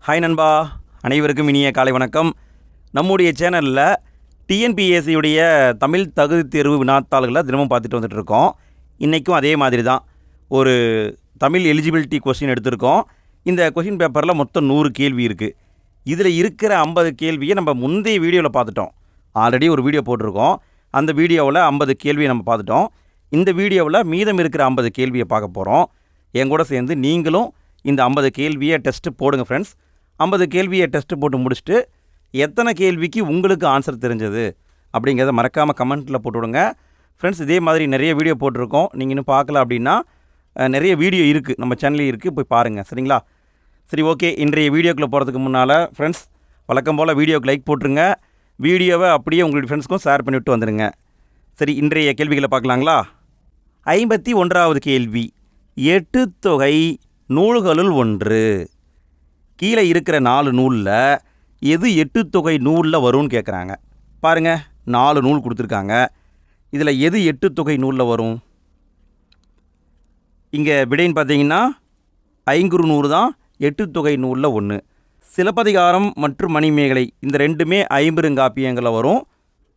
Hi நண்பா, அனைவருக்கும் இனிய காலை வணக்கம். நம்முடைய சேனலில் டிஎன்பிஎஸ்சியுடைய தமிழ் தகுதி தேர்வு வினாத்தாள்களை தினமும் பார்த்துட்டு வந்துட்டுருக்கோம். இன்றைக்கும் அதே மாதிரி தான் ஒரு தமிழ் எலிஜிபிலிட்டி கொஸ்டின் எடுத்திருக்கோம். இந்த கொஸ்டின் பேப்பரில் மொத்தம் 100 கேள்வி இருக்குது. இதில் இருக்கிற 50 கேள்வியை நம்ம முந்தைய வீடியோவில் பார்த்துட்டோம். ஆல்ரெடி ஒரு வீடியோ போட்டிருக்கோம். அந்த வீடியோவில் 50 கேள்வியை நம்ம பார்த்துட்டோம். இந்த வீடியோவில் மீதம் இருக்கிற 50 கேள்வியை பார்க்க போகிறோம். என் கூட சேர்ந்து நீங்களும் இந்த 50 கேள்வியை டெஸ்ட்டு போடுங்க ஃப்ரெண்ட்ஸ். 50 கேள்வியை டெஸ்ட்டு போட்டு முடிச்சுட்டு எத்தனை கேள்விக்கு உங்களுக்கு ஆன்சர் தெரிஞ்சது அப்படிங்கிறத மறக்காமல் கமெண்ட்டில் போட்டுவிடுங்க ஃப்ரெண்ட்ஸ். இதே மாதிரி நிறைய வீடியோ போட்டிருக்கோம். நீங்கள் இன்னும் பார்க்கல அப்படின்னா நிறைய வீடியோ இருக்குது, நம்ம சேனல்லையும் இருக்குது, போய் பாருங்கள். சரிங்களா? சரி, ஓகே. இன்றைய வீடியோக்குள்ளே போகிறதுக்கு முன்னால் ஃப்ரெண்ட்ஸ் வழக்கம் போல் வீடியோக்கு லைக் போட்டுருங்க. வீடியோவை அப்படியே உங்களுடைய ஃப்ரெண்ட்ஸ்க்கும் ஷேர் பண்ணிவிட்டு வந்துடுங்க. சரி, இன்றைய கேள்விகளை பார்க்கலாங்களா? 51வது கேள்வி, எட்டுத்தொகை நூல்களுள் ஒன்று. கீழே இருக்கிற 4 நூலில் எது எட்டுத்தொகை நூலில் வரும்னு கேட்குறாங்க. பாருங்கள், 4 நூல் கொடுத்துருக்காங்க. இதில் எது எட்டுத்தொகை நூலில் வரும்? இங்கே விடைன்னு பார்த்தீங்கன்னா ஐங்குறுநூறு தான் எட்டுத்தொகை நூலில் ஒன்று. சிலப்பதிகாரம் மற்றும் மணிமேகலை இந்த ரெண்டுமே ஐம்பெருங்காப்பியங்களில் வரும்,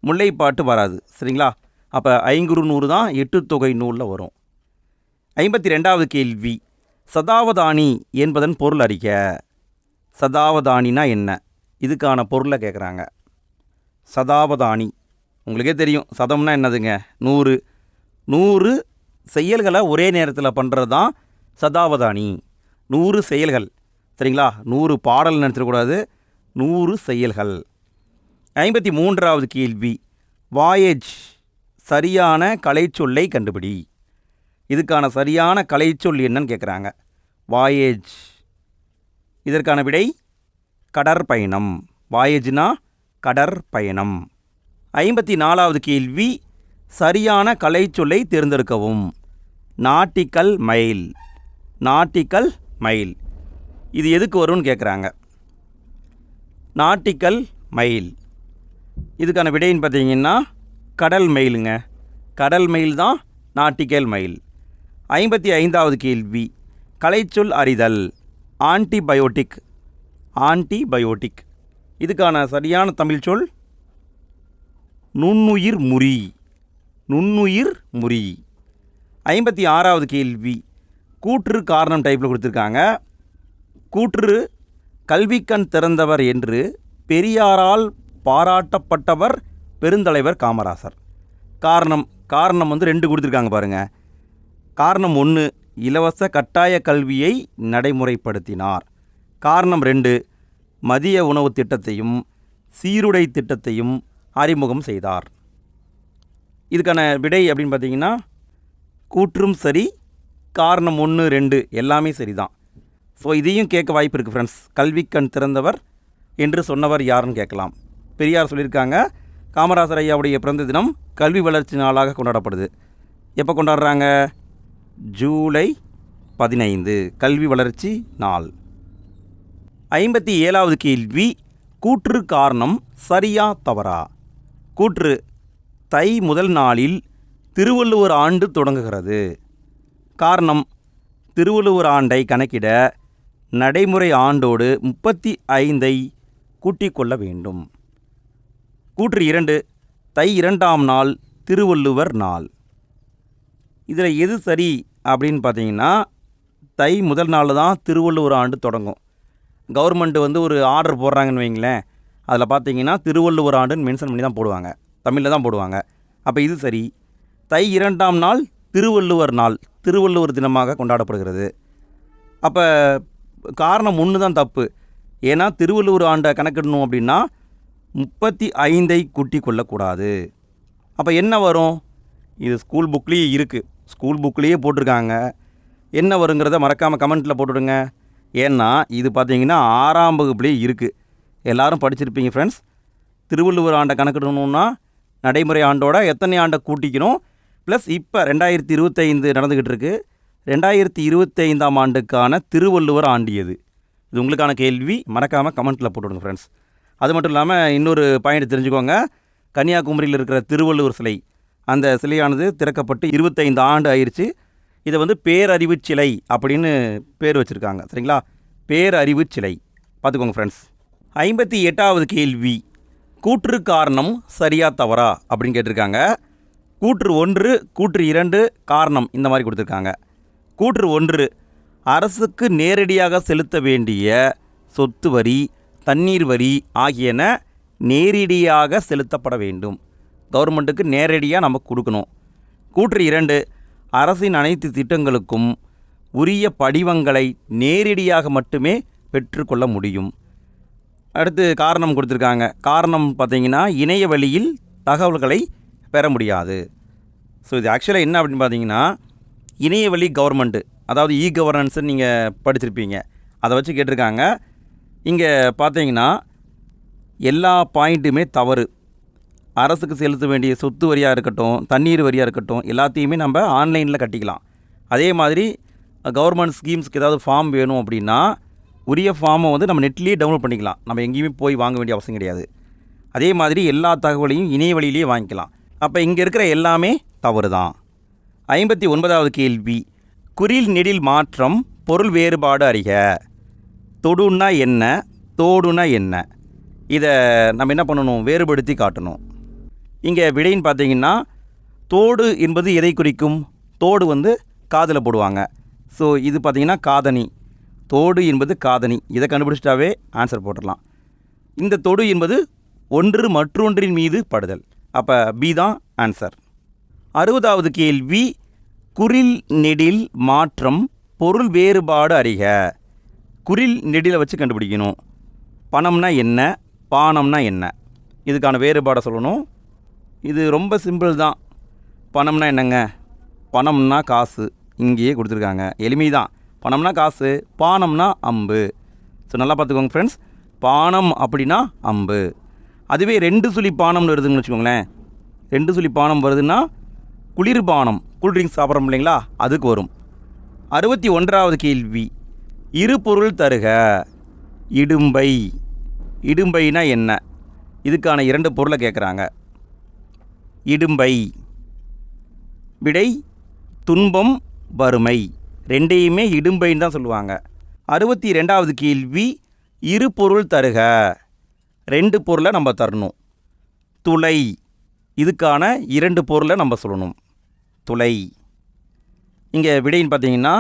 முல்லைப்பாட்டு வராது. சரிங்களா? அப்போ ஐங்குறுநூறு தான் எட்டுத்தொகை நூலில் வரும். 52வது கேள்வி, சதாவதானி என்பதன் பொருள் அறிக. சதாவதானினா என்ன? இதுக்கான பொருளை கேட்குறாங்க. சதாவதானி உங்களுக்கே தெரியும், சதம்னா என்னதுங்க? 100. 100 செயல்களை ஒரே நேரத்தில் பண்ணுறது தான் சதாவதானி. 100 செயல்கள். சரிங்களா? 100 பாடல் நினச்சிடக்கூடாது, 100 செயல்கள். 53வது கேள்வி, வாயேஜ் சரியான கலைச்சொல்லை கண்டுபிடி. இதுக்கான சரியான கலைச்சொல் என்னன்னு கேட்குறாங்க. வாயேஜ், இதற்கான விடை கடற்பயணம். வாயேஜ்னா கடற்பயணம். 54வது கேள்வி, சரியான கலைச்சொல்லை தேர்ந்தெடுக்கவும். Nautical mile. நாட்டிக்கல் மைல் இது எதுக்கு வரும்னு கேட்குறாங்க. நாட்டிக்கல் மைல் இதுக்கான விடைன்னு பார்த்தீங்கன்னா கடல் மைலுங்க. கடல் மைல் தான் நாட்டிக்கல் மைல். 55வது கேள்வி, கலைச்சொல் அறிதல். ஆன்டிபயோட்டிக். ஆன்டிபயோட்டிக் இதுக்கான சரியான தமிழ் சொல் நுண்ணுயிர் முறி. நுண்ணுயிர் முறி. 56வது கேள்வி, கூற்று காரணம் டைப்பில் கொடுத்துருக்காங்க. கூற்று, கல்விக்கண் திறந்தவர் என்று பெரியாரால் பாராட்டப்பட்டவர் பெருந்தலைவர் காமராசர். காரணம், காரணம் வந்து 2 கொடுத்துருக்காங்க பாருங்கள். காரணம் 1, இலவச கட்டாய கல்வியை நடைமுறைப்படுத்தினார். காரணம் 2, மதிய உணவு திட்டத்தையும் சீருடை திட்டத்தையும் அறிமுகம் செய்தார். இதுக்கான விடை அப்படின்னு பார்த்தீங்கன்னா கூற்றும் சரி, காரணம் 1, 2 எல்லாமே சரி தான். ஸோ இதையும் கேட்க வாய்ப்பு இருக்குது ஃப்ரெண்ட்ஸ். கல்விக்கண் திறந்தவர் என்று சொன்னவர் யாருன்னு கேட்கலாம். பெரியார் சொல்லியிருக்காங்க, காமராசர் ஐயாவுடைய பிறந்த தினம் கல்வி வளர்ச்சி நாளாக கொண்டாடப்படுது. எப்போ கொண்டாடுறாங்க? ஜூலை 15 கல்வி வளர்ச்சி நாள். 57வது கேள்வி, கூற்று காரணம் சரியா தவறா? கூற்று, தை முதல் நாளில் திருவள்ளுவர் ஆண்டு தொடங்குகிறது. காரணம், திருவள்ளுவர் ஆண்டை கணக்கிட நடைமுறை ஆண்டோடு 35ஐ கூட்டிக் கொள்ள வேண்டும். கூற்று 2, தை 2ஆம் நாள் திருவள்ளுவர் நாள். இதில் எது சரி அப்படின்னு பார்த்தீங்கன்னா தை முதல் நாள் தான் திருவள்ளுவர் ஆண்டு தொடங்கும். கவர்மெண்ட் வந்து ஒரு ஆர்டர் போடுறாங்கன்னு வைங்களேன், அதில் பார்த்தீங்கன்னா திருவள்ளுவர் ஆண்டுன்னு மென்ஷன் பண்ணி தான் போடுவாங்க, தமிழில் தான் போடுவாங்க. அப்போ இது சரி. தை 2ஆம் நாள் திருவள்ளுவர் நாள், திருவள்ளுவர் தினமாக கொண்டாடப்படுகிறது. அப்போ காரணம் 1 தான் தப்பு. ஏன்னா திருவள்ளுவர் ஆண்டை கணக்கிடணும் அப்படின்னா 35ஐ கூட்டி கொள்ளக்கூடாது. அப்போ என்ன வரும்? இது ஸ்கூல் புக்லேயே இருக்குது, ஸ்கூல் புக்லேயே போட்டிருக்காங்க. என்ன வருங்கிறத மறக்காமல் கமெண்ட்டில் போட்டுவிடுங்க. ஏன்னா இது பார்த்தீங்கன்னா 6ஆம் வகுப்புலேயே இருக்குது, எல்லோரும் படிச்சிருப்பீங்க ஃப்ரெண்ட்ஸ். திருவள்ளுவர் ஆண்டை கணக்கிடணுன்னா நடைமுறை ஆண்டோட எத்தனை ஆண்டை கூட்டிக்கணும், ப்ளஸ் இப்போ 2025 நடந்துக்கிட்டு இருக்குது, 2025ஆம் ஆண்டுக்கான திருவள்ளுவர் ஆண்டு எது? இது உங்களுக்கான கேள்வி, மறக்காமல் கமெண்ட்டில் போட்டுவிடுங்க ஃப்ரெண்ட்ஸ். அது மட்டும் இல்லாமல் இன்னொரு பாயிண்ட் தெரிஞ்சுக்கோங்க. கன்னியாகுமரியில் இருக்கிற திருவள்ளுவர் சிலை, அந்த சிலையானது திறக்கப்பட்டு 25 ஆண்டு ஆயிடுச்சு. இதை வந்து பேரறிவு சிலை அப்படின்னு பேர் வச்சுருக்காங்க. சரிங்களா? பேரறிவு சிலை. பார்த்துக்கோங்க ஃப்ரெண்ட்ஸ். 58வது கேள்வி, கூற்று காரணம் சரியா தவறா அப்படின்னு கேட்டிருக்காங்க. கூற்று 1, கூற்று 2, காரணம் இந்த மாதிரி கொடுத்துருக்காங்க. கூற்று 1, அரசுக்கு நேரடியாக செலுத்த வேண்டிய சொத்து வரி, தண்ணீர் வரி ஆகியன நேரடியாக செலுத்தப்பட வேண்டும். கவர்மெண்ட்டுக்கு நேரடியாக நம்ம கொடுக்கணும். கூற்று 2, அரசின் அனைத்து திட்டங்களுக்கும் உரிய படிவங்களை நேரடியாக மட்டுமே பெற்றுக்கொள்ள முடியும். அடுத்து காரணம் கொடுத்துருக்காங்க. காரணம் பார்த்தீங்கன்னா இணைய வழியில் தகவல்களை பெற முடியாது. ஸோ இது ஆக்சுவலாக என்ன அப்படின்னு பார்த்தீங்கன்னா, இணைய வழி கவர்மெண்ட்டு, அதாவது கவர்னன்ஸுன்னு நீங்கள் படிச்சிருப்பீங்க, அதை வச்சு கேட்டிருக்காங்க. இங்கே பார்த்தீங்கன்னா எல்லா பாயிண்ட்டுமே தவறு. அரசுக்கு செலுத்த வேண்டிய சொத்து வரியாக இருக்கட்டும், தண்ணீர் வரியாக இருக்கட்டும், எல்லாத்தையுமே நம்ம ஆன்லைனில் கட்டிக்கலாம். அதே மாதிரி கவர்மெண்ட் ஸ்கீம்ஸ்க்கு ஏதாவது ஃபார்ம் வேணும் அப்படின்னா உரிய ஃபார்மை வந்து நம்ம நெட்லேயே டவுன்லோட் பண்ணிக்கலாம். நம்ம எங்கேயுமே போய் வாங்க வேண்டிய அவசியம் கிடையாது. அதே மாதிரி எல்லா தகவலையும் இணைய வழியிலேயே வாங்கிக்கலாம். அப்போ இங்கே இருக்கிற எல்லாமே தவறு தான். 59வது கேள்வி, குறில் நெடில் மாற்றம் பொருள் வேறுபாடு அறிக. தொடுன்னா என்ன, தோடுனா என்ன, இதை நம்ம என்ன பண்ணணும், வேறுபடுத்தி காட்டணும். இங்கே விடைன்னு பார்த்தீங்கன்னா, தோடு என்பது எதை குறிக்கும்? தோடு வந்து காதில் போடுவாங்க. ஸோ இது பார்த்திங்கன்னா காதணி. தோடு என்பது காதணி. இதை கண்டுபிடிச்சிட்டாவே ஆன்சர் போட்டுடலாம். இந்த தொடு என்பது ஒன்று மற்றொன்றின் மீது படுதல். அப்போ பி தான் ஆன்சர். 60வது கேள்வி, குறில் நெடில் மாற்றம் பொருள் வேறுபாடு அறிக. குறில் நெடிலை வச்சு கண்டுபிடிக்கணும். பணம்னா என்ன, பானம்னா என்ன, இதுக்கான வேறுபாடை சொல்லணும். இது ரொம்ப சிம்பிள் தான். பணம்னா என்னங்க, பணம்னா காசு, இங்கேயே கொடுத்துருக்காங்க, எளிமை தான். பணம்னா காசு, பானம்னா அம்பு. ஸோ நல்லா பார்த்துக்கோங்க ஃப்ரெண்ட்ஸ், பானம் அப்படின்னா அம்பு. அதுவே 2 சுழி பானம்னு வருதுன்னு வச்சுக்கோங்களேன். 2 சுழி பானம் வருதுன்னா குளிர்பானம், கூல்ட்ரிங்க்ஸ் சாப்பிட்றோம் இல்லைங்களா, அதுக்கு வரும். 61வது கேள்வி, இரு பொருள் தருக. இடும்பை. இடும்பைனா என்ன, இதுக்கான 2 பொருளை கேட்குறாங்க. இடும்பை. விடை துன்பம், வறுமை. ரெண்டையுமே இடும்பைன்னு தான் சொல்லுவாங்க. 62வது கேள்வி, இரு பொருள் தருக. 2 பொருளை நம்ம தரணும். துளை. இதுக்கான 2 பொருளை நம்ம சொல்லணும். துளை. இங்கே விடைன்னு பார்த்தீங்கன்னா,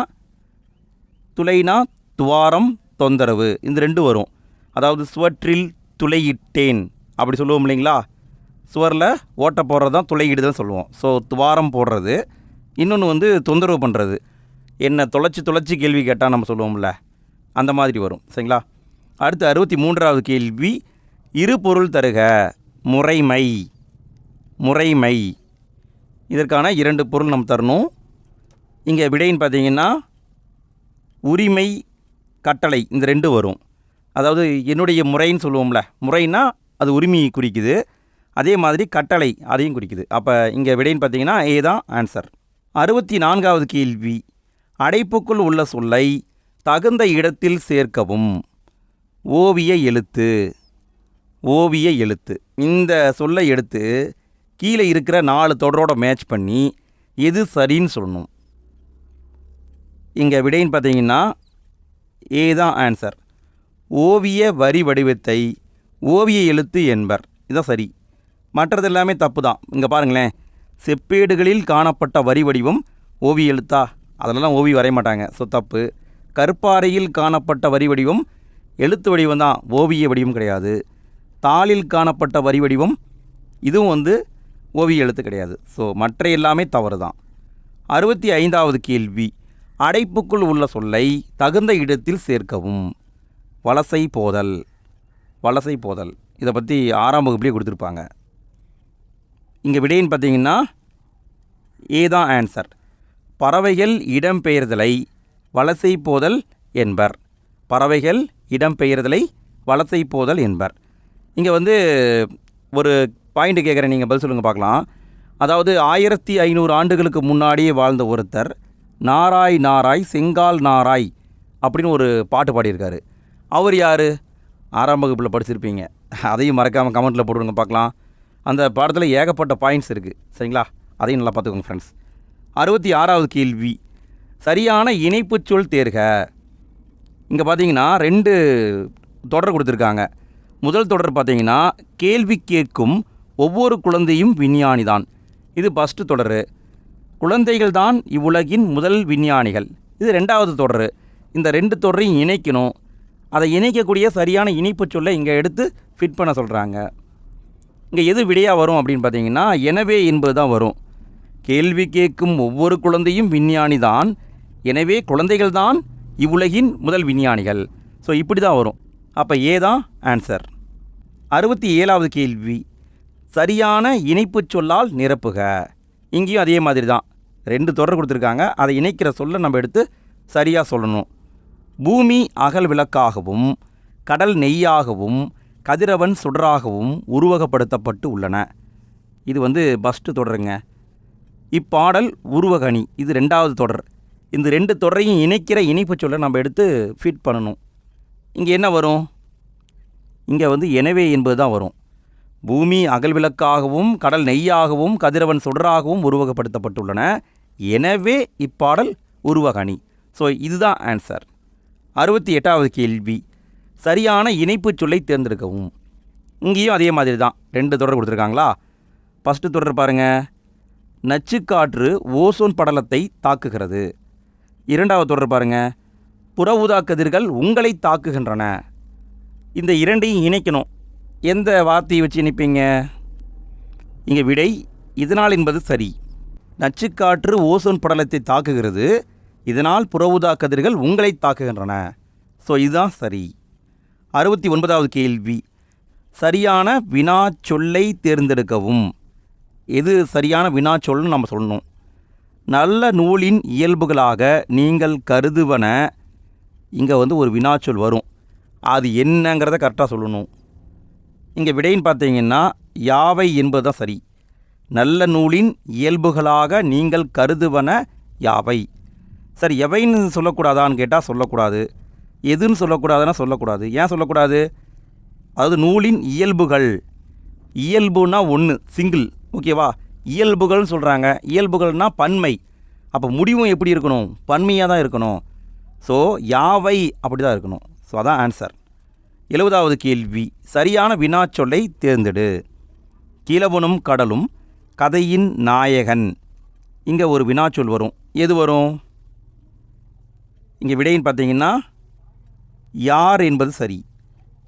துளைனா துவாரம், தொந்தரவு, இந்த 2 வரும். அதாவது சுவற்றில் துளையிட்டேன் அப்படி சொல்லுவோம் இல்லைங்களா, சுவரில் ஓட்டை போடுறது தான் துளையிடுதுன்னு சொல்லுவோம். ஸோ துவாரம் போடுறது. இன்னொன்று வந்து தொந்தரவு பண்ணுறது, என்ன தொலைச்சி கேள்வி கேட்டால் நம்ம சொல்லுவோம்ல, அந்த மாதிரி வரும். சரிங்களா. அடுத்து 63வது கேள்வி, இரு பொருள் தருக. முறைமை. முறைமை. இதற்கான 2 பொருள் நம்ம தரணும். இங்கே விடைன்னு பார்த்தீங்கன்னா, உரிமை, கட்டளை, இந்த 2 வரும். அதாவது என்னுடைய முறைன்னு சொல்லுவோம்ல, முறைன்னா அது உரிமையை குறிக்குது. அதே மாதிரி கட்டளை அதையும் குறிக்குது. அப்போ இங்கே விடைன்னு பார்த்தீங்கன்னா ஏ தான் ஆன்சர். 64வது கேள்வி, அடைப்புக்குள் உள்ள சொல்லை தகுந்த இடத்தில் சேர்க்கவும். ஓவிய எழுத்து. ஓவிய எழுத்து. இந்த சொல்லை எடுத்து கீழே இருக்கிற 4 தொடரோட மேட்ச் பண்ணி எது சரின்னு சொல்லணும். இங்கே விடைன்னு பார்த்தீங்கன்னா ஏ தான் ஆன்சர். ஓவிய வரி வடிவத்தை ஓவிய எழுத்து என்பர். இதுதான் சரி. மற்றது எல்லாமே தப்பு தான். இங்கே பாருங்களேன், செப்பேடுகளில் காணப்பட்ட வரி வடிவம் ஓவிய எழுத்தா, அதிலெல்லாம் ஓவியம் வரைய மாட்டாங்க. ஸோ தப்பு. கற்பாறையில் காணப்பட்ட வரி வடிவம் எழுத்து வடிவம் தான், ஓவிய வடிவம் கிடையாது. தாளில் காணப்பட்ட வரி வடிவம் இதுவும் வந்து ஓவிய எழுத்து கிடையாது. ஸோ மற்ற எல்லாமே தவறு தான். 65வது கேள்வி, அடைப்புக்குள் உள்ள சொல்லை தகுந்த இடத்தில் சேர்க்கவும். வலசை போதல். வலசை போதல் இதை பற்றி 6ஆம் வகுப்புலேயே கொடுத்துருப்பாங்க. இங்கே விடைன்னு பார்த்தீங்கன்னா ஏ தான் ஆன்சர். பறவைகள் இடம்பெயர்தலை வலசை போதல் என்பர். பறவைகள் இடம்பெயர்தலை வலசை போதல் என்பர். இங்கே வந்து ஒரு பாயிண்ட் கேட்குறேன், நீங்கள் பதில் சொல்லுங்கள் பார்க்கலாம். அதாவது 1500 ஆண்டுகளுக்கு முன்னாடியே வாழ்ந்த ஒருத்தர் நாராய் நாராய் செங்கால் நாராய் அப்படின்னு ஒரு பாட்டு பாடியிருக்காரு. அவர் யார்? 6ஆம் வகுப்பில் படிச்சிருப்பீங்க. அதையும் மறக்காமல் கமெண்ட்டில் போட்டுருங்க பார்க்கலாம். அந்த பாடத்தில் ஏகப்பட்ட பாயிண்ட்ஸ் இருக்குது. சரிங்களா, அதையும் நல்லா பார்த்துக்கோங்க ஃப்ரெண்ட்ஸ். 66வது கேள்வி, சரியான இணைப்பு சொல் தேர்க. இங்கே பார்த்தீங்கன்னா 2 தொடர் கொடுத்துருக்காங்க. முதல் தொடர் பார்த்தீங்கன்னா கேள்வி கேட்கும் ஒவ்வொரு குழந்தையும் விஞ்ஞானி தான். இது ஃபஸ்ட்டு தொடர். குழந்தைகள் தான் இவ்வுலகின் முதல் விஞ்ஞானிகள். இது ரெண்டாவது தொடர். இந்த ரெண்டு தொடரையும் இணைக்கணும். அதை இணைக்கக்கூடிய சரியான இணைப்பு சொல்லை இங்கே எடுத்து ஃபிட் பண்ண சொல்கிறாங்க. இங்கே எது விடையாக வரும் அப்படின்னு பார்த்தீங்கன்னா எனவே என்பது தான் வரும். கேள்வி கேட்கும் ஒவ்வொரு குழந்தையும் விஞ்ஞானி தான், எனவே குழந்தைகள் தான் இவ்வுலகின் முதல் விஞ்ஞானிகள். ஸோ இப்படி தான் வரும். அப்போ ஏ தான் ஆன்சர். 67வது கேள்வி, சரியான இணைப்பு சொல்லால் நிரப்புக. இங்கேயும் அதே மாதிரி தான், ரெண்டு தொடர் கொடுத்துருக்காங்க. அதை இணைக்கிற சொல்லை நம்ம எடுத்து சரியாக சொல்லணும். பூமி அகல் விளக்காகவும் கடல் நெய்யாகவும் கதிரவன் சுடராகவும் உருவகப்படுத்தப்பட்டு உள்ளன. இது ஃபஸ்ட்டு தொடருங்க. இப்பாடல் உருவகணி. இது ரெண்டாவது தொடர். இந்த ரெண்டு தொடரையும் இணைக்கிற இணைப்பு சொல்லை நம்ம எடுத்து ஃபிட் பண்ணணும். இங்கே என்ன வரும்? இங்கே எனவே என்பது தான் வரும். பூமி அகல் விளக்காகவும் கடல் நெய்யாகவும் கதிரவன் சுடராகவும் உருவகப்படுத்தப்பட்டுள்ளன, எனவே இப்பாடல் உருவகணி. ஸோ இதுதான் ஆன்சர். 68வது கேள்வி, சரியான இணைப்பு சொல்லை தேர்ந்தெடுக்கவும். இங்கேயும் அதே மாதிரி தான், ரெண்டு தொடர் கொடுத்துருக்காங்களா. ஃபஸ்ட்டு தொடர் பாருங்கள், நச்சுக்காற்று ஓசோன் படலத்தை தாக்குகிறது. இரண்டாவது தொடர் பாருங்கள், புற ஊதா கதிர்கள் உங்களை தாக்குகின்றன. இந்த இரண்டையும் இணைக்கணும். எந்த வார்த்தையை வச்சு இணைப்பீங்க? இங்கே விடை இதனால் என்பது சரி. நச்சுக்காற்று ஓசோன் படலத்தை தாக்குகிறது, இதனால் புற ஊதா கதிர்கள் உங்களை தாக்குகின்றன. ஸோ இதுதான் சரி. 69வது கேள்வி, சரியான வினா சொல்லை தேர்ந்தெடுக்கவும். எது சரியான வினா சொல்னு நம்ம சொல்லணும். நல்ல நூலின் இயல்புகளாக நீங்கள் கருதுவன. இங்கே ஒரு வினாச்சொல் வரும், அது என்னங்கிறத கரெக்டாக சொல்லணும். இங்கே விடைன்னு பார்த்தீங்கன்னா யாவை என்பது தான் சரி. நல்ல நூலின் இயல்புகளாக நீங்கள் கருதுவன யாவை. சரி, எவைன்னு சொல்லக்கூடாதான்னு கேட்டால் சொல்லக்கூடாது. எதுன்னு சொல்லக்கூடாதுன்னா சொல்லக்கூடாது. ஏன் சொல்லக்கூடாது? அதாவது நூலின் இயல்புகள். இயல்புனா ஒன்று, சிங்கிள், ஓகேவா? இயல்புகள்னு சொல்கிறாங்க. இயல்புகள்னால் பன்மை. அப்போ முடிவும் எப்படி இருக்கணும்? பன்மையாக தான் இருக்கணும். ஸோ யாவை அப்படி தான் இருக்கணும். ஸோ அதான் ஆன்சர். 70வது கேள்வி, சரியான வினாச்சொல்லை தேர்ந்தெடு. கிழவனும் கடலும் கதையின் நாயகன். இங்கே ஒரு வினாச்சொல் வரும். எது வரும்? இங்கே விடைன்னு பார்த்தீங்கன்னா யார் என்பது சரி.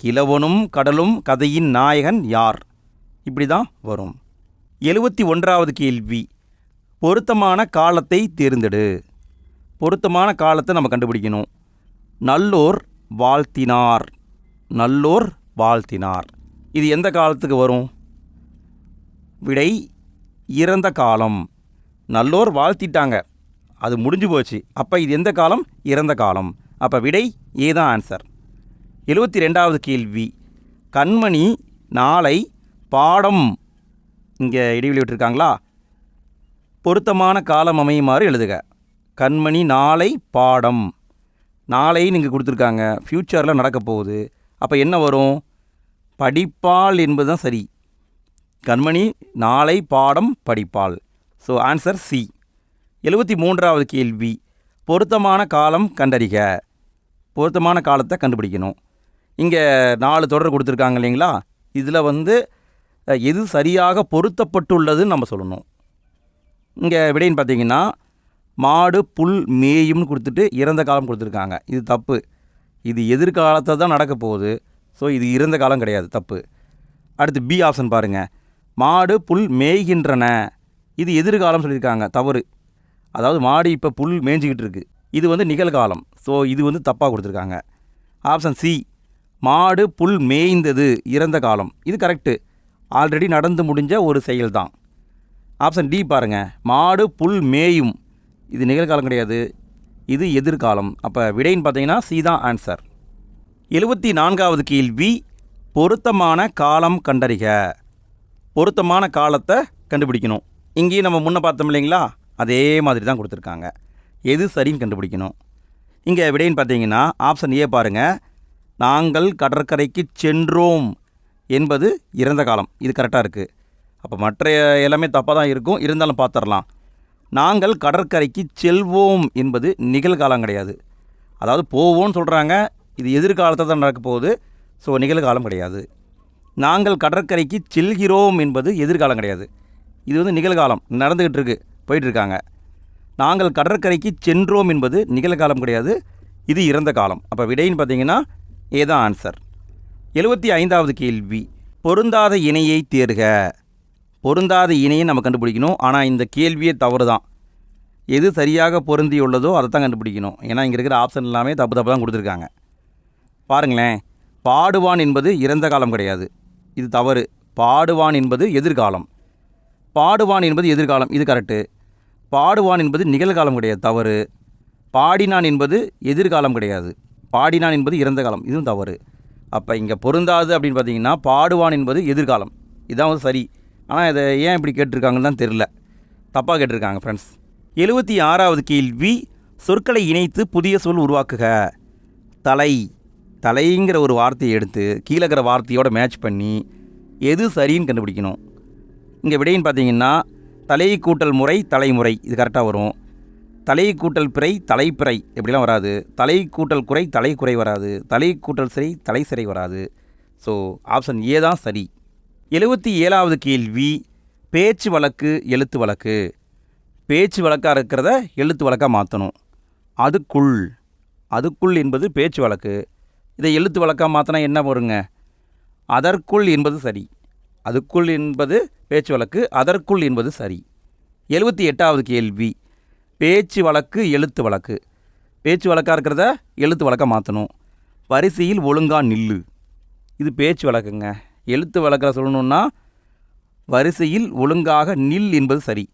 கிழவனும் கடலும் கதையின் நாயகன் யார், இப்படி தான் வரும். 71வது கேள்வி, பொருத்தமான காலத்தை தேர்ந்தெடு. பொருத்தமான காலத்தை நம்ம கண்டுபிடிக்கணும். நல்லோர் வாழ்த்தினார். நல்லோர் வாழ்த்தினார். இது எந்த காலத்துக்கு வரும்? விடை இறந்த காலம். நல்லோர் வாழ்த்திட்டாங்க, அது முடிஞ்சு போச்சு. அப்போ இது எந்த காலம்? இறந்த காலம். அப்போ விடை ஏதான் ஆன்சர். 72வது கேள்வி, கண்மணி நாளை பாடம். இங்கே இடைவெளி விட்டுருக்காங்களா? பொருத்தமான காலம் அமையுமாறு எழுதுக. கண்மணி நாளை பாடம். நாளைன்னு இங்கே கொடுத்துருக்காங்க, ஃப்யூச்சரில் நடக்க போகுது. அப்போ என்ன வரும்? படிப்பாள் என்பது தான் சரி. கண்மணி நாளை பாடம் படிப்பாள். So answer C. 73வது கேள்வி, பொருத்தமான காலம் கண்டறிக. பொருத்தமான காலத்தை கண்டுபிடிக்கணும். இங்கே 4 தொடர் கொடுத்துருக்காங்க இல்லைங்களா? இதில் எது சரியாக பொருத்தப்பட்டுள்ளதுன்னு நம்ம சொல்லணும். இங்கே விடைன்னு பார்த்தீங்கன்னா மாடு புல் மேயும்னு கொடுத்துட்டு இறந்த காலம் கொடுத்துருக்காங்க. இது தப்பு. இது எதிர்காலத்தை தான் நடக்க போகுது. ஸோ இது இறந்த காலம் கிடையாது, தப்பு. அடுத்து பி ஆப்ஷன் பாருங்கள், மாடு புல் மேய்கின்றன. இது எதிர்காலம் சொல்லியிருக்காங்க, தவறு. அதாவது மாடு இப்போ புல் மேய்ஞ்சிக்கிட்டு இருக்குது, இது நிகழ்காலம். ஸோ இது தப்பாக கொடுத்துருக்காங்க. ஆப்ஷன் சி, மாடு புல் மேய்ந்தது இறந்த காலம். இது கரெக்டு, ஆல்ரெடி நடந்து முடிஞ்ச ஒரு செயல் தான். ஆப்ஷன் டி பாருங்கள், மாடு புல் மேயும். இது நிகழ்காலம் கிடையாது, இது எதிர்காலம். அப்போ விடைன்னு பார்த்தீங்கன்னா சி தான் ஆன்சர். 74வது கேள்வி, பொருத்தமான காலம் கண்டறிக. பொருத்தமான காலத்தை கண்டுபிடிக்கணும். இங்கேயும் நம்ம முன்ன பார்த்தோம் இல்லைங்களா, அதே மாதிரி தான் கொடுத்துருக்காங்க. எது சரின்னு கண்டுபிடிக்கணும். இங்கே விடைன்னு பார்த்தீங்கன்னா ஆப்ஷன் ஏ பாருங்கள், நாங்கள் கடற்கரைக்கு சென்றோம் என்பது இறந்த காலம். இது கரெக்டாக இருக்குது. அப்போ மற்ற எல்லாமே தப்பாக தான் இருக்கும், இருந்தாலும் பார்த்துடலாம். நாங்கள் கடற்கரைக்கு செல்வோம் என்பது நிகழ்காலம் கிடையாது. அதாவது போவோம்னு சொல்கிறாங்க, இது எதிர்காலத்தை தான் நடக்க போகுது. ஸோ நிகழ்காலம் கிடையாது. நாங்கள் கடற்கரைக்கு செல்கிறோம் என்பது எதிர்காலம் கிடையாது. இது வந்து நிகழ்காலம், நடந்துக்கிட்டு இருக்கு, போயிட்டுருக்காங்க. நாங்கள் கடற்கரைக்கு சென்றோம் என்பது நிகழ்காலம் கிடையாது, இது இறந்த காலம். அப்போ விடைன்னு பார்த்தீங்கன்னா ஏதான் ஆன்சர். 75வது கேள்வி, பொருந்தாத இணையை தேர்க. பொருந்தாத இணையை நம்ம கண்டுபிடிக்கணும். ஆனால் இந்த கேள்வியே தவறு தான். எது சரியாக பொருந்தியுள்ளதோ அதை தான் கண்டுபிடிக்கணும். ஏன்னா இங்கே இருக்கிற ஆப்ஷன் எல்லாமே தப்பு தான் கொடுத்துருக்காங்க. பாருங்களேன், பாடுவான் என்பது இறந்த காலம் கிடையாது, இது தவறு. பாடுவான் என்பது எதிர்காலம். பாடுவான் என்பது எதிர்காலம், இது கரெக்டு. பாடுவான் என்பது நிகழ்காலம் கிடையாது, தவறு. பாடினான் என்பது எதிர்காலம் கிடையாது, பாடினான் என்பது இறந்த காலம், இதுவும் தவறு. அப்போ இங்கே பொருந்தாது அப்படின்னு பார்த்தீங்கன்னா பாடுவான் என்பது எதிர்காலம், இதுதான் வந்து சரி. ஆனால் இதை ஏன் இப்படி கேட்டிருக்காங்கன்னு தான் தெரில, தப்பாக கேட்டிருக்காங்க ஃப்ரெண்ட்ஸ். 76வது கேள்வி, சொற்களை இணைத்து புதிய சொல் உருவாக்குக. தலை, தலைங்கிற ஒரு வார்த்தையை எடுத்து கீழே இருக்கிற வார்த்தையோட மேட்ச் பண்ணி எது சரின்னு கண்டுபிடிக்கணும். இங்கே விடைன்னு பார்த்தீங்கன்னா தலை கூட்டல் முறை தலைமுறை, இது கரெக்டாக வரும். தலை கூட்டல் பிறை தலைப்பிறை எப்படிலாம் வராது. தலை கூட்டல் குறை தலைக்குறை வராது. தலை கூட்டல் சிறை தலை சிறை வராது. ஸோ ஆப்ஷன் ஏ தான் சரி. 77வது கேள்வி, பேச்சு வழக்கு எழுத்து வழக்கு. பேச்சு வழக்காக இருக்கிறத எழுத்து வழக்காக மாற்றணும். அதுக்குள், அதுக்குள் என்பது பேச்சு வழக்கு, இதை எழுத்து வழக்காக மாற்றினா என்ன வருங்க? அதற்குள் என்பது சரி. அதுக்குள் என்பது பேச்சு வழக்கு, அதற்குள் என்பது சரி. 78வது கேள்வி, பேச்சு வழக்கு எழுத்து வழக்கு. பேச்சு வழக்காக இருக்கிறத எழுத்து வழக்காக மாற்றணும். வரிசையில் ஒழுங்கா நில்லு, இது பேச்சு வழக்குங்க. எழுத்து வழக்கில் சொல்லணுன்னா வரிசையில் ஒழுங்காக நில் என்பது சரி.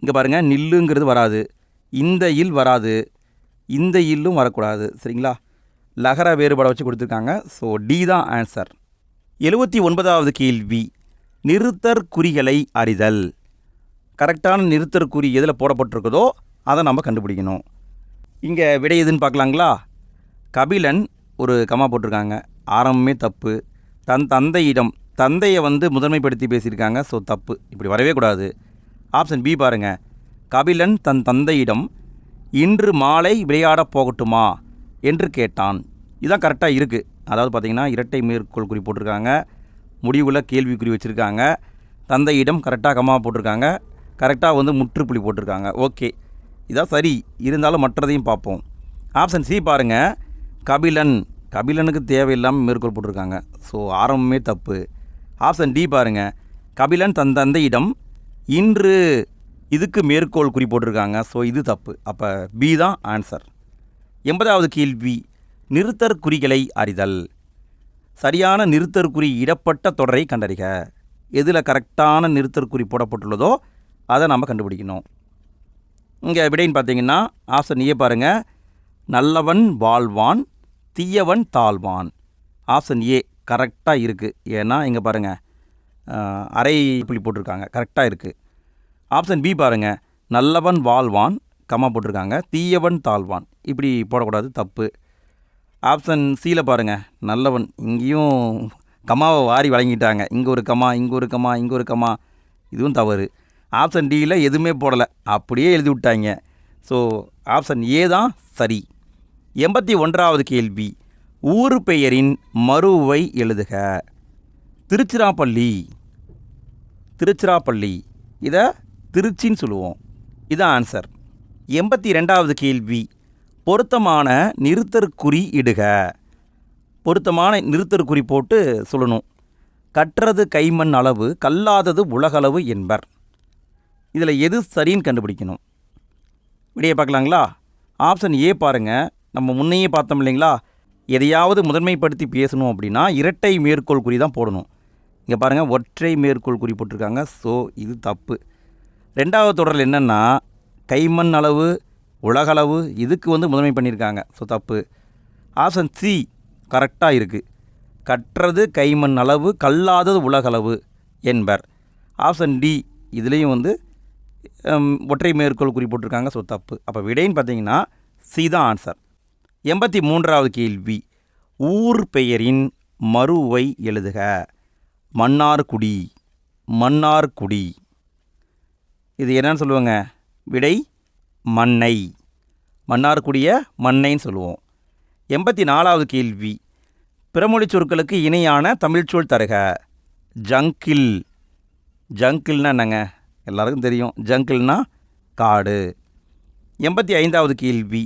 இங்கே பாருங்கள், நில்லுங்கிறது வராது, இந்த இல் வராது, இந்த இல்லும் வரக்கூடாது, சரிங்களா? லகர வேறுபாடை வச்சு கொடுத்துருக்காங்க. ஸோ டி தான் ஆன்சர். 79வது கேள்வி, நிறுத்தற் குறிகளை அறிதல். கரெக்டான நிறுத்தற் குறி எதில் போடப்பட்டிருக்குதோ அதை நம்ம கண்டுபிடிக்கணும். இங்கே விடை எதுன்னு பார்க்கலாங்களா? கபிலன் ஒரு கமா போட்டிருக்காங்க, ஆரம்பமே தப்பு. தன் தந்தையிடம், தந்தையை வந்து முதன்மைப்படுத்தி பேசியிருக்காங்க, ஸோ தப்பு, இப்படி வரவே கூடாது. ஆப்ஷன் பி பாருங்கள், கபிலன் தன் தந்தையிடம் இன்று மாலை விளையாடப் போகட்டுமா என்று கேட்டான். இதுதான் கரெக்டாக இருக்குது. அதாவது பார்த்திங்கன்னா இரட்டை மேற்கோள் குறி போட்டிருக்காங்க, முடிவில் கேள்விக்குறி வச்சுருக்காங்க, தந்தையிடம் கரெக்டாக கம்மா போட்டிருக்காங்க, கரெக்டாக வந்து முற்றுப்புள்ளி போட்டிருக்காங்க. ஓகே, இதான் சரி. இருந்தாலும் மற்றதையும் பார்ப்போம். ஆப்ஷன் சி பாருங்கள், கபிலன், கபிலனுக்கு தேவையில்லாமல் மேற்கோள் போட்டிருக்காங்க, ஸோ ஆரம்பமே தப்பு. ஆப்ஷன் டி பாருங்கள், கபிலன் தன் தந்தையிடம் இன்று, இதுக்கு மேற்கோள் குறி போட்டிருக்காங்க, ஸோ இது தப்பு. அப்போ பி தான் ஆன்சர். 80வது கேள்வி, நிறுத்தற் குறிகளை அறிதல். சரியான நிறுத்தற் குறி இடப்பட்ட தொடரை கண்டறிக. எதில் கரெக்டான நிறுத்தற் குறி போடப்பட்டுள்ளதோ அதை நம்ம கண்டுபிடிக்கணும். இங்கே விடைன்னு பார்த்தீங்கன்னா ஆப்ஷன் ஏ பாருங்கள், நல்லவன் வாழ்வான் தீயவன் தாழ்வான். ஆப்ஷன் ஏ கரெக்டாக இருக்குது. ஏன்னா இங்கே பாருங்கள், அரை புள்ளி போட்டிருக்காங்க, கரெக்டாக இருக்குது. ஆப்ஷன் பி பாருங்கள், நல்லவன் வாழ்வான் கம்மா போட்டிருக்காங்க, தீயவன் தாழ்வான், இப்படி போடக்கூடாது, தப்பு. ஆப்ஷன் சியில் பாருங்கள், நல்லவன், இங்கேயும் கம்மாவை வாரி வழங்கிட்டாங்க, இங்கே ஒரு கம்மா, இங்கே ஒரு கம்மா, இங்கே ஒரு கம்மா, இதுவும் தவறு. ஆப்ஷன் டியில் எதுவுமே போடலை, அப்படியே எழுதி விட்டாங்க. ஸோ ஆப்ஷன் ஏ தான் சரி. 81வது கேள்வி, ஊர் பெயரின் மறுவை எழுதுக. திருச்சிராப்பள்ளி, திருச்சிராப்பள்ளி, இதை திருச்சின்னு சொல்லுவோம், இதான் ஆன்சர். 82வது கேள்வி, பொருத்தமான நிறுத்தற்குறி இடுக. பொருத்தமான நிறுத்தற்குறி போட்டு சொல்லணும். கற்றது கைமண் அளவு, கல்லாதது உலகளவு என்பர். இதில் எது சரின்னு கண்டுபிடிக்கணும். விடையை பார்க்கலாங்களா? ஆப்ஷன் ஏ பாருங்கள், நம்ம முன்னையே பார்த்தோம் இல்லைங்களா, எதையாவது முதன்மைப்படுத்தி பேசணும் அப்படின்னா இரட்டை மேற்கோள் குறி தான் போடணும். இங்கே பாருங்கள், ஒற்றை மேற்கோள் குறி போட்டிருக்காங்க, ஸோ இது தப்பு. 2வது தொடரில் என்னென்னா கைமண் அளவு உலகளவு, இதுக்கு வந்து முதன்மை பண்ணியிருக்காங்க, ஸோ தப்பு. ஆப்ஷன் சி கரெக்டாக இருக்குது, கற்றது கைமண் அளவு கல்லாதது உலகளவு என்பர். ஆப்ஷன் டி இதுலேயும் வந்து ஒற்றை மேற்கோள் குறி போட்டிருக்காங்க, ஸோ தப்பு. அப்போ விடைன்னு பார்த்தீங்கன்னா சி தான் ஆன்சர். 83வது கேள்வி, ஊர் பெயரின் மறுவை எழுதுக. மன்னார்குடி, மன்னார்குடி, இது என்னன்னு சொல்லுவாங்க? விடை மண்ணை, மன்னார்குடியை மண்ணைன்னு சொல்லுவோம். 84வது கேள்வி, பிறமொழி சொற்களுக்கு இணையான தமிழ்ச்சொல் தருக. ஜங்கிள். ஜங்கிள்னா என்னங்க? எல்லாருக்கும் தெரியும். ஜங்கிள்னா காடு. 85வது கேள்வி.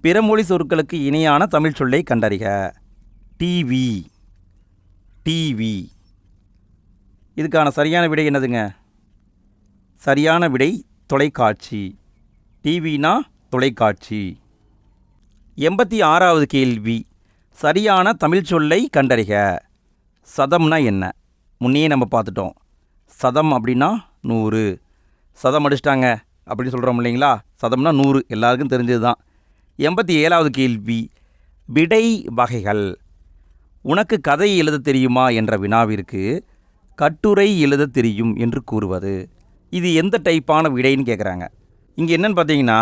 பிறமொழி சொற்களுக்கு இணையான தமிழ் சொல்லை கண்டறிக. டிவி. டிவி. இதுக்கான சரியான விடை என்னதுங்க? சரியான விடை தொலைக்காட்சி. டிவினா தொலைக்காட்சி. 86வது கேள்வி. சரியான தமிழ் சொல்லை கண்டறிக. சதம்னா என்ன? முன்னையே நம்ம பார்த்துட்டோம். சதம் அப்படின்னா 100. சதம் அடிச்சிட்டாங்க அப்படின்னு சொல்கிறோம் இல்லைங்களா? சதம்னா 100, எல்லாருக்கும் தெரிஞ்சது தான். 87வது கேள்வி. விடை வகைகள். உனக்கு கதை எழுத தெரியுமா என்ற வினாவிற்கு கட்டுரை எழுத தெரியும் என்று கூறுவது. இது எந்த டைப்பான விடைன்னு கேட்குறாங்க. இங்கே என்னென்னு பார்த்தீங்கன்னா,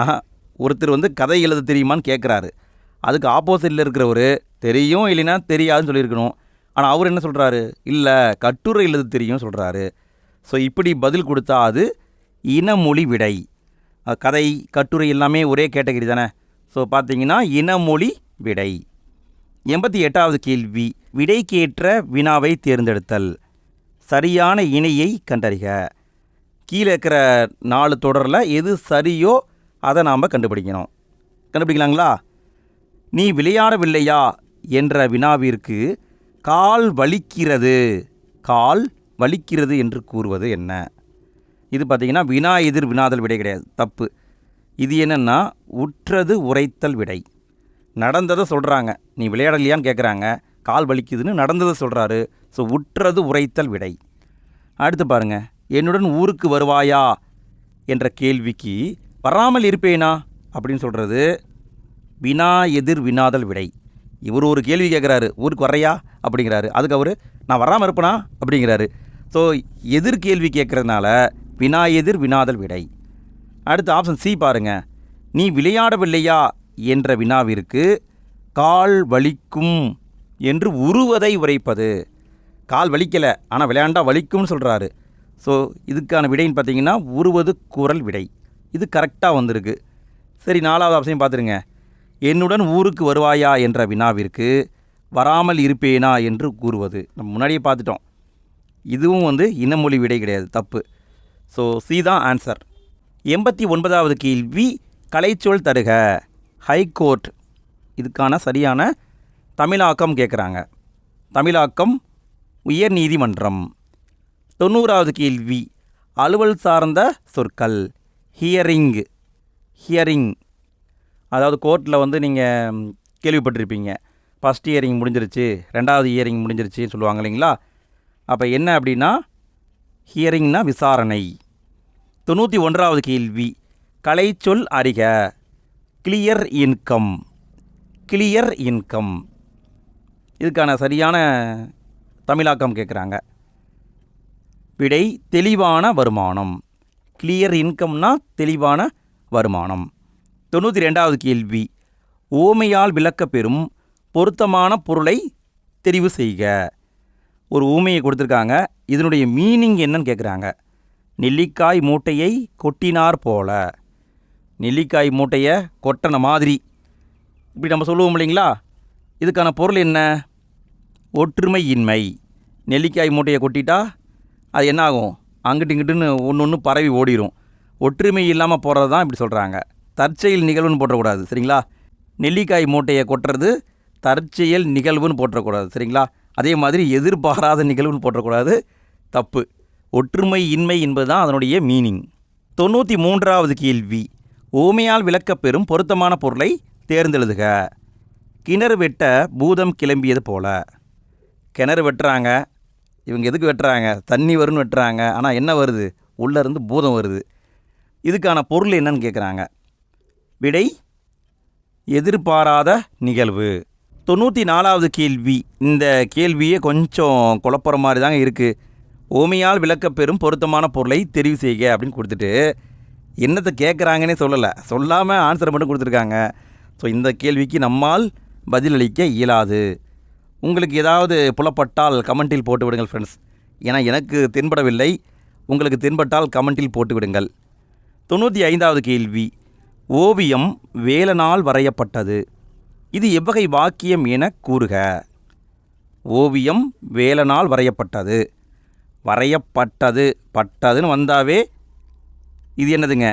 ஒருத்தர் கதை எழுத தெரியுமான்னு கேட்குறாரு. அதுக்கு ஆப்போசிட்டில் இருக்கிறவர் தெரியும் இல்லைன்னா தெரியாதுன்னு சொல்லியிருக்கணும். ஆனால் அவர் என்ன சொல்கிறாரு? இல்லை, கட்டுரை எழுத தெரியும் சொல்கிறாரு. ஸோ இப்படி பதில் கொடுத்தா அது இனமொழி விடை. கதை, கட்டுரை எல்லாமே ஒரே கேட்டகரி தானே. ஸோ பார்த்தீங்கன்னா இனமொழி விடை. 88வது கேள்வி. விடைக்கேற்ற வினாவை தேர்ந்தெடுத்தல். சரியான இணையை கண்டறிக. கீழே இருக்கிற 4 தொடரில் எது சரியோ அதை நாம் கண்டுபிடிக்கணும். கண்டுபிடிக்கலாங்களா? நீ விளையாடவில்லையா என்ற வினாவிற்கு கால் வலிக்கிறது. கால் வலிக்கிறது என்று கூறுவது என்ன? இது பார்த்திங்கன்னா வினா எதிர் வினாதல் விடை கிடையாது, தப்பு. இது என்னென்னா உற்றது உரைத்தல் விடை. நடந்ததை சொல்கிறாங்க, நீ விளையாடலையான்னு கேட்குறாங்க, கால் வலிக்குதுன்னு நடந்ததை சொல்கிறாரு. ஸோ உற்றது உரைத்தல் விடை. அடுத்து பாருங்கள். என்னுடன் ஊருக்கு வருவாயா என்ற கேள்விக்கு வராமல் இருப்பேனா அப்படின்னு சொல்கிறது வினா எதிர் வினாதல் விடை. இவர் ஒரு கேள்வி கேட்குறாரு, ஊருக்கு வர்றையா அப்படிங்கிறாரு. அதுக்கு அவர் நான் வராமல் இருப்பேனா அப்படிங்கிறாரு. ஸோ எதிர்கேள்வி கேட்குறதுனால வினா எதிர் வினாதல் விடை. அடுத்து ஆப்ஷன் சி பாருங்கள். நீ விளையாடவில்லையா என்ற வினாவிற்கு கால் வலிக்கும் என்று உருவதை உரைப்பது. கால் வலிக்கலை, ஆனால் விளையாண்டா வலிக்கும்னு சொல்கிறாரு. ஸோ இதுக்கான விடைன்னு பார்த்தீங்கன்னா உருவது கூறல் விடை. இது கரெக்டாக வந்திருக்கு. சரி, 4வது ஆப்ஷனையும் பார்த்துருங்க. என்னுடன் ஊருக்கு வருவாயா என்ற வினாவிற்கு வராமல் இருப்பேனா என்று கூறுவது. நம்ம முன்னாடியே பார்த்துட்டோம். இதுவும் இனமொழி விடை கிடையாது, தப்பு. ஸோ சி தான் ஆன்சர். 89வது கேள்வி. கலைச்சொல் தருக. ஹைகோர்ட். இதுக்கான சரியான தமிழாக்கம் கேட்குறாங்க. தமிழாக்கம் உயர் நீதிமன்றம். 90வது கேள்வி. அலுவல் சார்ந்த சொற்கள். ஹியரிங். ஹியரிங் அதாவது கோர்ட்டில் நீங்கள் கேள்விப்பட்டிருப்பீங்க. ஃபஸ்ட் ஹியரிங் முடிஞ்சிருச்சு, 2வது ஹியரிங் முடிஞ்சிருச்சுன்னு சொல்லுவாங்க இல்லைங்களா? அப்போ என்ன அப்படின்னா ஹியரிங்னா விசாரணை. 91வது கேள்வி. கலைச்சொல் அறிக. Clear income. Clear income. இதுக்கான சரியான தமிழாக்கம் கேட்குறாங்க. விடை தெளிவான வருமானம். கிளியர் இன்கம்னா தெளிவான வருமானம். 92வது கேள்வி. ஊமையால் விளக்கப்பெறும் பொருத்தமான பொருளை தெரிவு செய்க. ஒரு ஊமையை கொடுத்துருக்காங்க, இதனுடைய மீனிங் என்னன்னு கேட்குறாங்க. நெல்லிக்காய் மூட்டையை கொட்டினார் போல. நெல்லிக்காய் மூட்டையை கொட்டின மாதிரி இப்படி நம்ம சொல்லுவோம் இல்லைங்களா? இதுக்கான பொருள் என்ன? ஒற்றுமை இன்மை. நெல்லிக்காய் மூட்டையை கொட்டிட்டா அது என்ன ஆகும்? அங்கிட்டு இங்கிட்டுன்னு ஒன்று பரவி ஓடிடும். ஒற்றுமை இல்லாமல் போகிறது தான் இப்படி சொல்கிறாங்க. தற்செயல் நிகழ்வுன்னு போட்டக்கூடாது, சரிங்களா? நெல்லிக்காய் மூட்டையை கொட்டுறது தற்செயல் நிகழ்வுன்னு போட்டக்கூடாது, சரிங்களா? அதே மாதிரி எதிர்பாராத நிகழ்வுன்னு போட்டக்கூடாது, தப்பு. ஒற்றுமை இன்மை என்பது தான் அதனுடைய மீனிங். 93வது கேள்வி. ஊமையால் விளக்கப்பெறும் பொருத்தமான பொருளை தேர்ந்தெழுதுக. கிணறு வெட்ட பூதம் கிளம்பியது போல. கிணறு வெட்டுறாங்க, இவங்க எதுக்கு வெட்டுறாங்க? தண்ணி வரும்னு வெட்டுறாங்க. ஆனால் என்ன வருது? உள்ளேருந்து பூதம் வருது. இதுக்கான பொருள் என்னன்னு கேட்குறாங்க. விடை எதிர்பாராத நிகழ்வு. 94வது கேள்வி. இந்த கேள்வியே கொஞ்சம் குழப்பற மாதிரி தாங்க இருக்குது. ஊமையால் விளக்கப்பெறும் பொருத்தமான பொருளை தெரிவு செய்க அப்படின்னு கொடுத்துட்டு என்னத்தை கேட்குறாங்கன்னே சொல்லலை, சொல்லாமல் ஆன்சரை மட்டும் கொடுத்துருக்காங்க. ஸோ இந்த கேள்விக்கு நம்மால் பதிலளிக்க இயலாது. உங்களுக்கு ஏதாவது புலப்பட்டால் கமெண்டில் போட்டு விடுங்கள் ஃப்ரெண்ட்ஸ். ஏன்னா எனக்கு தென்படவில்லை, உங்களுக்கு தென்பட்டால் கமெண்டில் போட்டு விடுங்கள். 95வது கேள்வி. ஓவியம் வேலனால் வரையப்பட்டது. இது எவ்வகை வாக்கியம் என கூறுக. ஓவியம் வேலனால் வரையப்பட்டது. வரையப்பட்டது பட்டதுன்னு வந்தாவே இது என்னதுங்க?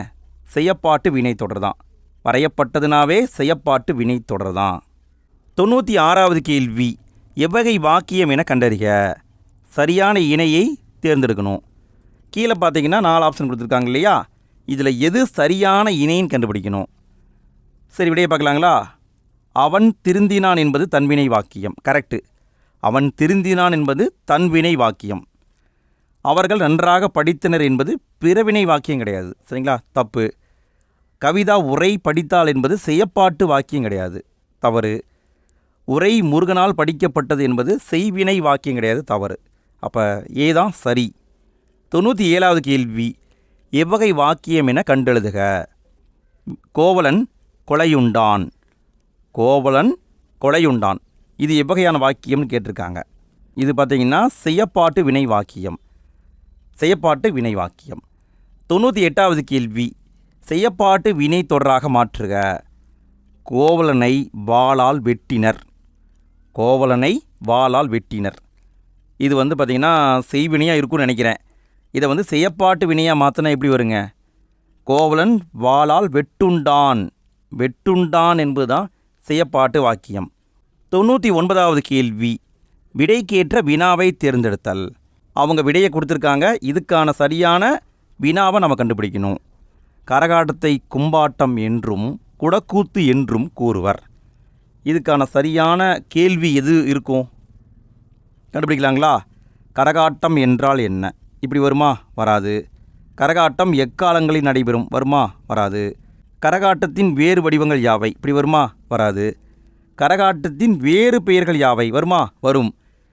செய்யப்பாட்டு வினைத்தொடர் தான். வரையப்பட்டதுனாவே செய்யப்பாட்டு வினைத்தொடர் தான். 96வது கேள்வி, எவ்வகை வாக்கியம் என கண்டறிக. சரியான இணையை தேர்ந்தெடுக்கணும். கீழே பார்த்தீங்கன்னா 4 ஆப்ஷன் கொடுத்துருக்காங்க இல்லையா? இதில் எது சரியான இணைன்னு கண்டுபிடிக்கணும். சரி, விடையை பார்க்கலாங்களா? அவன் திருந்தினான் என்பது தன்வினை வாக்கியம். கரெக்டு. அவன் திருந்தினான் என்பது தன்வினை வாக்கியம். அவர்கள் நன்றாக படித்தனர் என்பது பிறவினை வாக்கியம் கிடையாது. சரிங்களா? தப்பு. கவிதா உரை படித்தாள் என்பது செய்யப்பாட்டு வாக்கியம் கிடையாது. தவறு. உரை முருகனால் படிக்கப்பட்டது என்பது செய்வினை வாக்கியம் கிடையாது. தவறு. அப்போ ஏதான் சரி. 97வது கேள்வி, எவ்வகை வாக்கியம் என கண்டெழுதுக. கோவலன் கொலையுண்டான். கோவலன் கொலையுண்டான். இது எவ்வகையான வாக்கியம்னு கேட்டிருக்காங்க. இது பார்த்திங்கன்னா செய்யப்பாட்டு வினை வாக்கியம். செய்யப்பாட்டு வினை வாக்கியம். 98வது கேள்வி, செய்யப்பாட்டு வினை தொடராக மாற்றுக. கோவலனை வாளால் வெட்டினர். கோவலனை வாளால் வெட்டினர். இது பார்த்திங்கன்னா செய்வினையாக இருக்கும்னு நினைக்கிறேன். இதை செய்யப்பாட்டு வினையாக மாற்றினா எப்படி வருங்க? கோவலன் வாளால் வெட்டுண்டான். வெட்டுண்டான் என்பது தான் செய்யப்பாட்டு வாக்கியம். 99வது கேள்வி, விடைக்கேற்ற வினாவை தேர்ந்தெடுத்தல். அவங்க விடையை கொடுத்துருக்காங்க. இதுக்கான சரியான வினாவை நம்ம கண்டுபிடிக்கணும். கரகாட்டத்தை கும்பாட்டம் என்றும் குடக்கூத்து என்றும் கூறுவர். இதுக்கான சரியான கேள்வி எது இருக்கும்? கண்டுபிடிக்கலாங்களா? கரகாட்டம் என்றால் என்ன? இப்படி வருமா? வராது. கரகாட்டம் எக்காலங்களில் நடைபெறும்? வருமா? வராது. கரகாட்டத்தின் வேறு வடிவங்கள் யாவை? இப்படி வருமா? வராது. கரகாட்டத்தின் வேறு பெயர்கள் யாவை? வருமா? வரும்.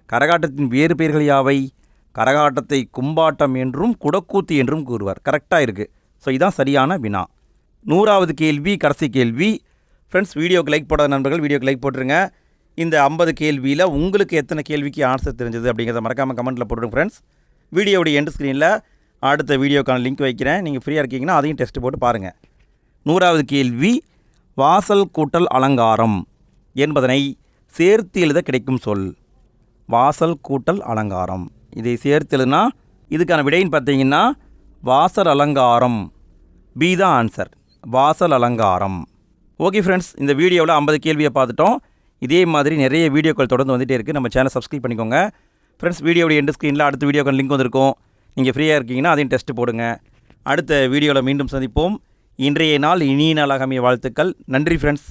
கரகாட்டத்தின் வேறு பெயர்கள் யாவை? கரகாட்டத்தை கும்பாட்டம் என்றும் குடக்கூத்து என்றும் கூறுவார். கரெக்டாக இருக்குது. ஸோ இதுதான் சரியான வினா. 100வது கேள்வி, கடைசி கேள்வி. ஃப்ரெண்ட்ஸ், வீடியோக்கு லைக் போடாத நண்பர்கள் வீடியோக்கு லைக் போட்டுருங்க. இந்த 50 கேள்வியில் உங்களுக்கு எத்தனை கேள்விக்கு ஆன்சர் தெரிஞ்சது அப்படிங்கிறத மறக்காமல் கமெண்ட்டில் போட்டுருங்க ஃப்ரெண்ட்ஸ். வீடியோவுடைய எண்ட் ஸ்க்ரீனில் அடுத்த வீடியோக்கான லிங்க் வைக்கிறேன். நீங்கள் ஃப்ரீயாக இருக்கீங்கன்னா அதையும் டெஸ்ட் போட்டு பாருங்கள். 100வது கேள்வி, வாசல் கூட்டல் அலங்காரம் என்பதனை சேர்த்து எழுத கிடைக்கும் சொல். வாசல் கூட்டல் அலங்காரம், இதை சேர்த்து எழுதுனா இதுக்கான விடைன்னு பார்த்தீங்கன்னா வாசல் அலங்காரம். பி தான் ஆன்சர், வாசல் அலங்காரம். ஓகே ஃப்ரெண்ட்ஸ், இந்த வீடியோவில் 50 கேள்வியை பார்த்துட்டோம். இதே மாதிரி நிறைய வீடியோக்கள் தொடர்ந்து வந்துகிட்டே இருக்குது. நம்ம சேனல் சப்ஸ்கிரைப் பண்ணிக்கோங்க ஃப்ரெண்ட்ஸ். வீடியோடைய எண்ட் ஸ்க்ரீனில் அடுத்த வீடியோக்கான லிங்க் வந்திருக்கும். நீங்கள் ஃப்ரீயாக இருக்கீங்கன்னா அதையும் டெஸ்ட் போடுங்க. அடுத்த வீடியோவில் மீண்டும் சந்திப்போம். இன்றைய நாள் இனிய நாளாக அமைய வாழ்த்துக்கள். நன்றி ஃப்ரெண்ட்ஸ்.